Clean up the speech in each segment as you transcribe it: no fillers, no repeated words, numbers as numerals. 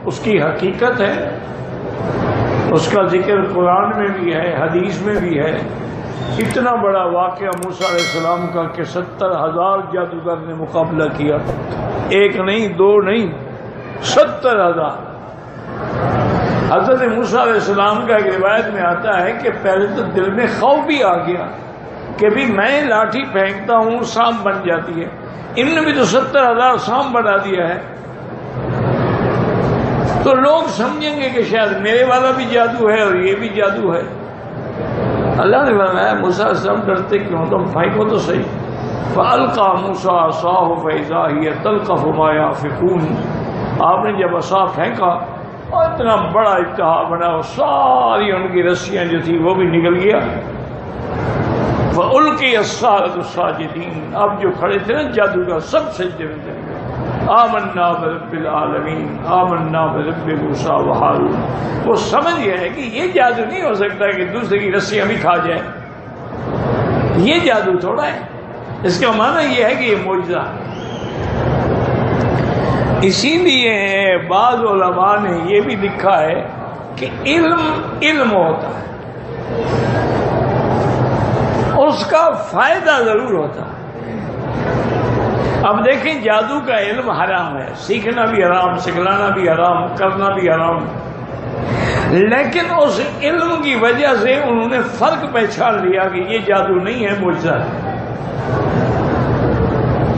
اس کی حقیقت ہے، اس کا ذکر قرآن میں بھی ہے، حدیث میں بھی ہے۔ اتنا بڑا واقعہ موسیٰ علیہ السلام کا کہ 70,000 جادوگر نے مقابلہ کیا، ایک نہیں، دو نہیں، 70,000۔ حضرت موسیٰ علیہ السلام کا ایک روایت میں آتا ہے کہ پہلے تو دل میں خوف بھی آ گیا کہ بھی میں لاٹھی پھینکتا ہوں سانپ بن جاتی ہے، ان نے بھی تو 70,000 سانپ بنا دیا ہے، تو لوگ سمجھیں گے کہ شاید میرے والا بھی جادو ہے اور یہ بھی جادو ہے۔ اللہ نے فرمایا موسیٰ علیہ السلام ڈرتے کیوں، تم پھینکو تو صحیح۔ فَأَلْقَى مُوسَىٰ عَصَاهُ فَإِذَا هِيَ تَلْقَفُ مَا يَأْفِكُونَ، آپ نے جب عصا پھینکا اور اتنا بڑا اتحاد بنا، ساری ان کی رسیاں جو تھی وہ بھی نکل گیا۔ فَأُلْقِيَ السَّحَرَةُ سَاجِدِينَ، اب جو کھڑے تھے نا جادوگر سب سجدے میں چلے گئے۔ آمنا برب العالمین، آمنا برب موسیٰ وہارون۔ وہ سمجھ گیا ہے کہ یہ جادو نہیں ہو سکتا کہ دوسرے کی رسیاں بھی کھا جائے، یہ جادو تھوڑا ہے، اس کا معنی یہ ہے کہ یہ معجزہ۔ اسی لیے بعض علماء نے یہ بھی لکھا ہے کہ علم ہوتا ہے، اس کا فائدہ ضرور ہوتا ہے۔ اب دیکھیں جادو کا علم حرام ہے، سیکھنا بھی حرام، سکھلانا بھی حرام، کرنا بھی حرام، لیکن اس علم کی وجہ سے انہوں نے فرق پہچان لیا کہ یہ جادو نہیں ہے، معجزہ ہے۔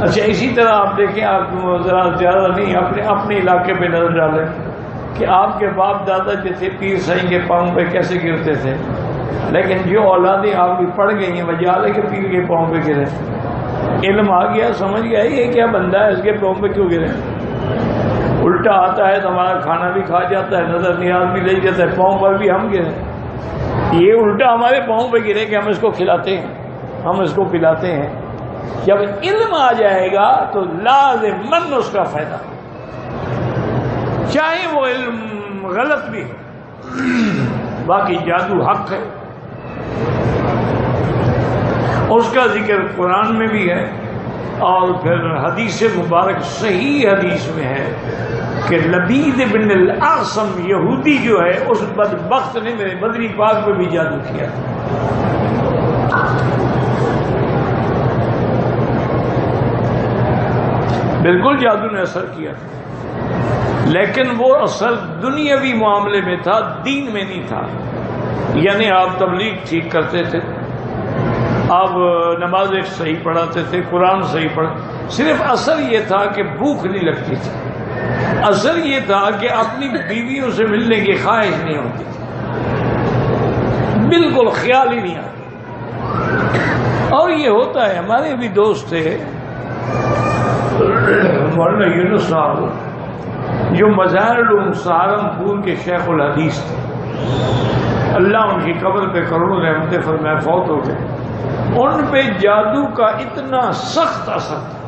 اچھا اسی طرح آپ دیکھیں، آپ ذرا زیادہ نہیں اپنے علاقے پہ نظر ڈالیں کہ آپ کے باپ دادا جو تھے پیر سائیں کے پاؤں پہ کیسے گرتے تھے، لیکن جو اولادیں آپ کی پڑ گئی ہیں وجہ ہے کہ پیر کے پاؤں پہ گرے، علم آ گیا، سمجھ گیا یہ کیا بندہ ہے، اس کے پاؤں پہ کیوں گرے۔ الٹا آتا ہے تو ہمارا کھانا بھی کھا جاتا ہے، نظر نیاز بھی لے جاتا ہے، پاؤں پر بھی ہم گرے، یہ الٹا ہمارے پاؤں پہ گرے کہ ہم اس کو کھلاتے ہیں، ہم اس کو پلاتے ہیں۔ جب علم آ جائے گا تو لازماً اس کا فائدہ، چاہے وہ علم غلط بھی ہو، باقی جادو حق ہے، اس کا ذکر قرآن میں بھی ہے، اور پھر حدیث مبارک صحیح حدیث میں ہے کہ لبید بن الاعصم یہودی جو ہے اس بدبخت نے میرے بدری پاک پہ بھی جادو کیا۔ بالکل جادو نے اثر کیا، لیکن وہ اثر دنیاوی معاملے میں تھا، دین میں نہیں تھا۔ یعنی آپ تبلیغ ٹھیک کرتے تھے، آپ نماز صحیح پڑھاتے تھے، قرآن صحیح پڑھ، صرف اثر یہ تھا کہ بھوک نہیں لگتی تھی، اثر یہ تھا کہ اپنی بیویوں سے ملنے کی خواہش نہیں ہوتی تھی، بالکل خیال ہی نہیں آتا۔ اور یہ ہوتا ہے، ہمارے بھی دوست تھے مولانا یونس صاحب جو مظاہر العلوم سہارنپور کے شیخ الحدیث تھے، اللہ ان کی قبر پہ کروڑوں رحمتیں فرمائے، فوت ہو گئے۔ ان پہ جادو کا اتنا سخت اثر تھا،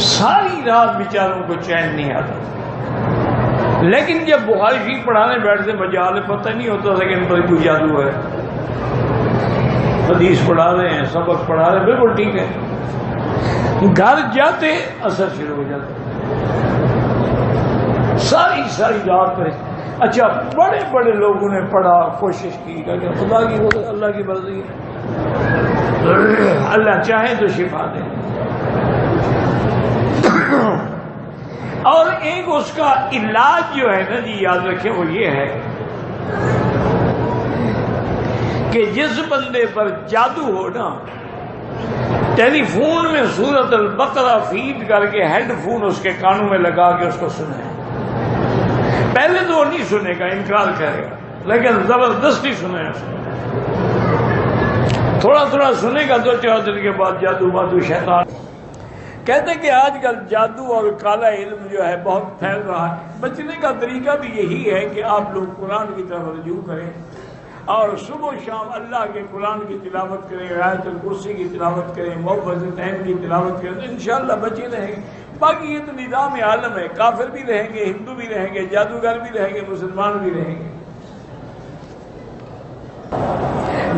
ساری رات بیچاروں کو چین نہیں آتا تھا، لیکن جب بخاری شریف پڑھانے بیٹھتے مجال پتہ نہیں ہوتا تھا کہ ان پر کوئی جادو ہے۔ حدیث پڑھا رہے ہیں، سبق پڑھا رہے ہیں، بالکل ٹھیک ہے، گھر جاتے اثر شروع ہو جاتا، ساری رات پہ۔ اچھا بڑے بڑے لوگوں نے پڑھا، کوشش کی، کہ خدا کی اللہ کی مرضی ہے، اللہ چاہے تو شفا دے۔ اور ایک اس کا علاج جو ہے نا جی، یاد رکھیں، وہ یہ ہے کہ جس بندے پر جادو ہو نا، ٹیلی فون میں سورۃ البقرہ فیڈ کر کے ہیڈ فون اس کے کانوں میں لگا کے اس کو سنائے۔ پہلے تو وہ نہیں سنے گا، انکار کرے گا، لیکن زبردستی سنے اس کو، تھوڑا تھوڑا سنے گا، 2-4 دن کے بعد جادو بادو شیطان۔ کہتے ہیں کہ آج کل جادو اور کالا علم جو ہے بہت پھیل رہا ہے، بچنے کا طریقہ بھی یہی ہے کہ آپ لوگ قرآن کی طرف رجوع کریں اور صبح و شام اللہ کے قرآن کی تلاوت کریں، آیت الکرسی کی تلاوت کریں، معوذتین کی تلاوت کریں، تو انشاءاللہ بچے رہیں گے۔ باقی یہ تو نظام عالم ہے، کافر بھی رہیں گے، ہندو بھی رہیں گے، جادوگر بھی رہیں گے، مسلمان بھی رہیں گے۔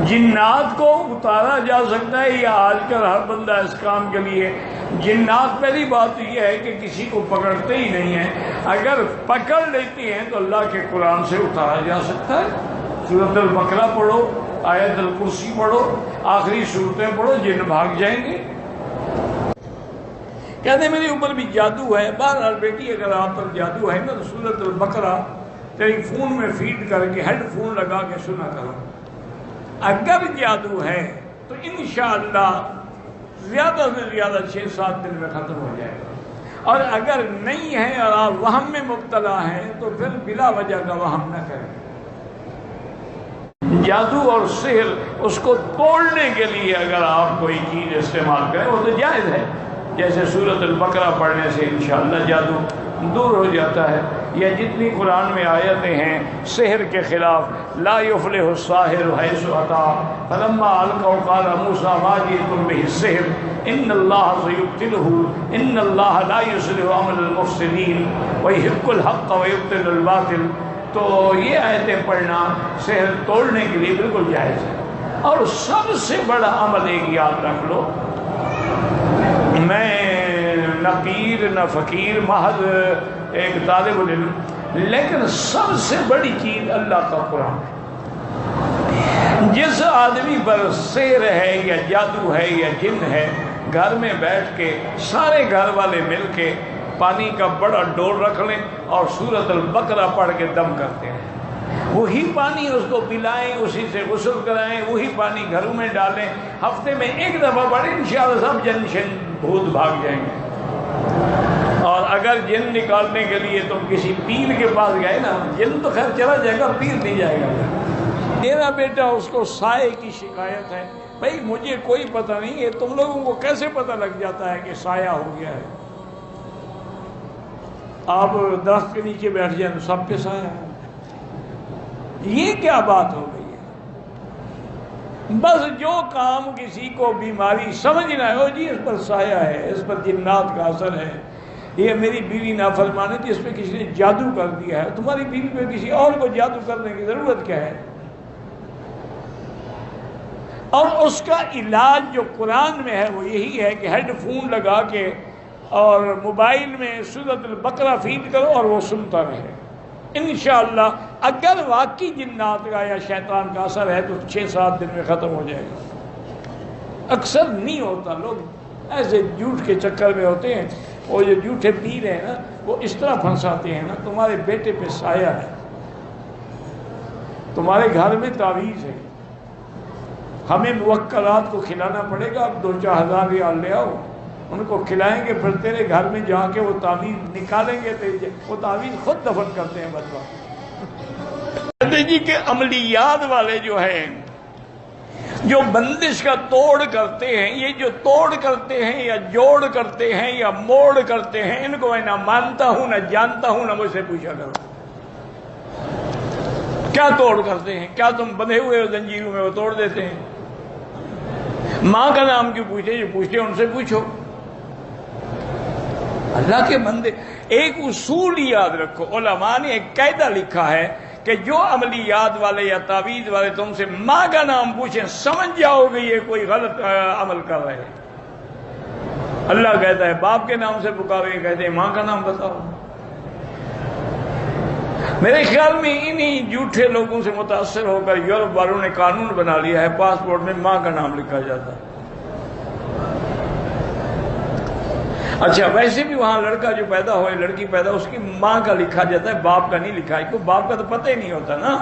جنات کو اتارا جا سکتا ہے، یا آج کل ہر بندہ اس کام کے لیے جنات پہلی بات یہ ہے کہ کسی کو پکڑتے ہی نہیں ہیں، اگر پکڑ لیتے ہیں تو اللہ کے قرآن سے اتارا جا سکتا ہے۔ سورۃ البقرہ پڑھو، آیت الکرسی پڑھو، آخری صورتیں پڑھو، جن بھاگ جائیں گے۔ کہتے ہیں میرے اوپر بھی جادو ہے۔ بہرحال بیٹی اگر آپ پر جادو ہے نا تو سورۃ البقرہ ٹیلی فون میں فیڈ کر کے ہیڈ فون لگا کے سنا کرو۔ اگر جادو ہے تو انشاءاللہ زیادہ سے زیادہ 6-7 دن میں ختم ہو جائے گا، اور اگر نہیں ہے اور آپ وہم میں مبتلا ہیں تو پھر بلا وجہ کا وہم نہ کریں۔ جادو اور سحر اس کو توڑنے کے لیے اگر آپ کوئی چیز استعمال کریں وہ تو جائز ہے، جیسے سورۃ البقرہ پڑھنے سے انشاءاللہ جادو دور ہو جاتا ہے، یا جتنی قرآن میں آیتیں ہیں سحر کے خلاف، لا یفلح الساحر حیث اتی فلما القوا قال موسیٰ ما جئتم به السحر ان اللہ سیبطلہ ان اللہ لا یصلح عمل المفسدین ویحق الحق ویبطل الباطل۔ تو یہ آیتیں پڑھنا سحر توڑنے کے لیے بالکل جائز ہے۔ اور سب سے بڑا عمل ایک یاد رکھ لو، میں نہ پیر نہ فقیر، محض ایک طالب علم، لیکن سب سے بڑی چیز اللہ کا قرآن ہے۔ جس آدمی پر سحر ہے یا جادو ہے یا جن ہے، گھر میں بیٹھ کے سارے گھر والے مل کے پانی کا بڑا ڈول رکھ لیں اور سورۃ البقرہ پڑھ کے دم کرتے ہیں، وہی پانی اس کو پلائیں، اسی سے غسل کرائیں، وہی پانی گھروں میں ڈالیں، ہفتے میں ایک دفعہ پڑھیں، انشاءاللہ سب جن شن بھوت بھاگ جائیں گے۔ اور اگر جن نکالنے کے لیے تم کسی پیر کے پاس گئے نا، جن تو خیر چلا جائے گا، پیر نہیں جائے گا۔ میرا بیٹا اس کو سائے کی شکایت ہے، بھائی مجھے کوئی پتہ نہیں ہے، تم لوگوں کو کیسے پتہ لگ جاتا ہے کہ سایہ ہو گیا ہے؟ آپ درخت کے نیچے بیٹھ جائیں تو سب پہ سایہ ہے، یہ کیا بات ہو گئی ہے؟ بس جو کام کسی کو بیماری سمجھنا ہو، جی اس پر سایہ ہے، اس پر جنات کا اثر ہے، یہ میری بیوی نافرمان ہے جس پہ کسی نے جادو کر دیا ہے، تمہاری بیوی پہ کسی اور کو جادو کرنے کی ضرورت کیا ہے؟ اور اس کا علاج جو قرآن میں ہے وہ یہی ہے کہ ہیڈ فون لگا کے اور موبائل میں سورۃ البقرہ فیڈ کرو اور وہ سنتا رہے۔ انشاءاللہ اگر واقعی جنات کا یا شیطان کا اثر ہے تو 6-7 دن میں ختم ہو جائے گا۔ اکثر نہیں ہوتا، لوگ ایسے جھوٹ کے چکر میں ہوتے ہیں، وہ جو جھوٹے پیر ہیں نا وہ اس طرح پھنساتے ہیں نا، تمہارے بیٹے پہ سایہ ہے، تمہارے گھر میں تعویذ ہے، ہمیں موکلات کو کھلانا پڑے گا، اب 2-4 ہزار ریال لے آؤ، ان کو کھلائیں گے، پھر تیرے گھر میں جا کے وہ تعویذ نکالیں گے، وہ تعویذ خود دفن کرتے ہیں بدوا۔ جی کہ عملیات والے جو ہیں، جو بندش کا توڑ کرتے ہیں، یہ جو توڑ کرتے ہیں یا جوڑ کرتے ہیں یا موڑ کرتے ہیں، ان کو میں نہ مانتا ہوں نہ جانتا ہوں، نہ مجھ سے پوچھا کرو کیا توڑ کرتے ہیں؟ کیا تم بندھے ہوئے ہو زنجیروں میں وہ توڑ دیتے ہیں؟ ماں کا نام کیوں پوچھے؟ جو پوچھتے ان سے پوچھو۔ اللہ کے بندے، ایک اصول یاد رکھو، علماء نے ایک قاعدہ لکھا ہے کہ جو عملیات والے یا تعویذ والے تم سے ماں کا نام پوچھیں، سمجھ جاؤ گے یہ کوئی غلط عمل کر رہے ہیں۔ اللہ کہتا ہے باپ کے نام سے پکارو، یہ کہتے ہیں ماں کا نام بتاؤ۔ میرے خیال میں انہی جھوٹے لوگوں سے متاثر ہو کر یورپ والوں نے قانون بنا لیا ہے، پاسپورٹ میں ماں کا نام لکھا جاتا ہے۔ اچھا ویسے بھی وہاں لڑکا جو پیدا ہوئے، لڑکی پیدا، اس کی ماں کا لکھا جاتا ہے، باپ کا نہیں لکھا ہے، کیونکہ باپ کا تو پتہ ہی نہیں ہوتا نا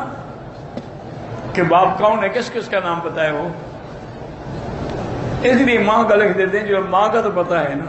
کہ باپ کون ہے، کس کس کا نام پتہ ہے وہ، اس لیے ماں کا لکھ دیتے ہیں، جو ماں کا تو پتہ ہے نا۔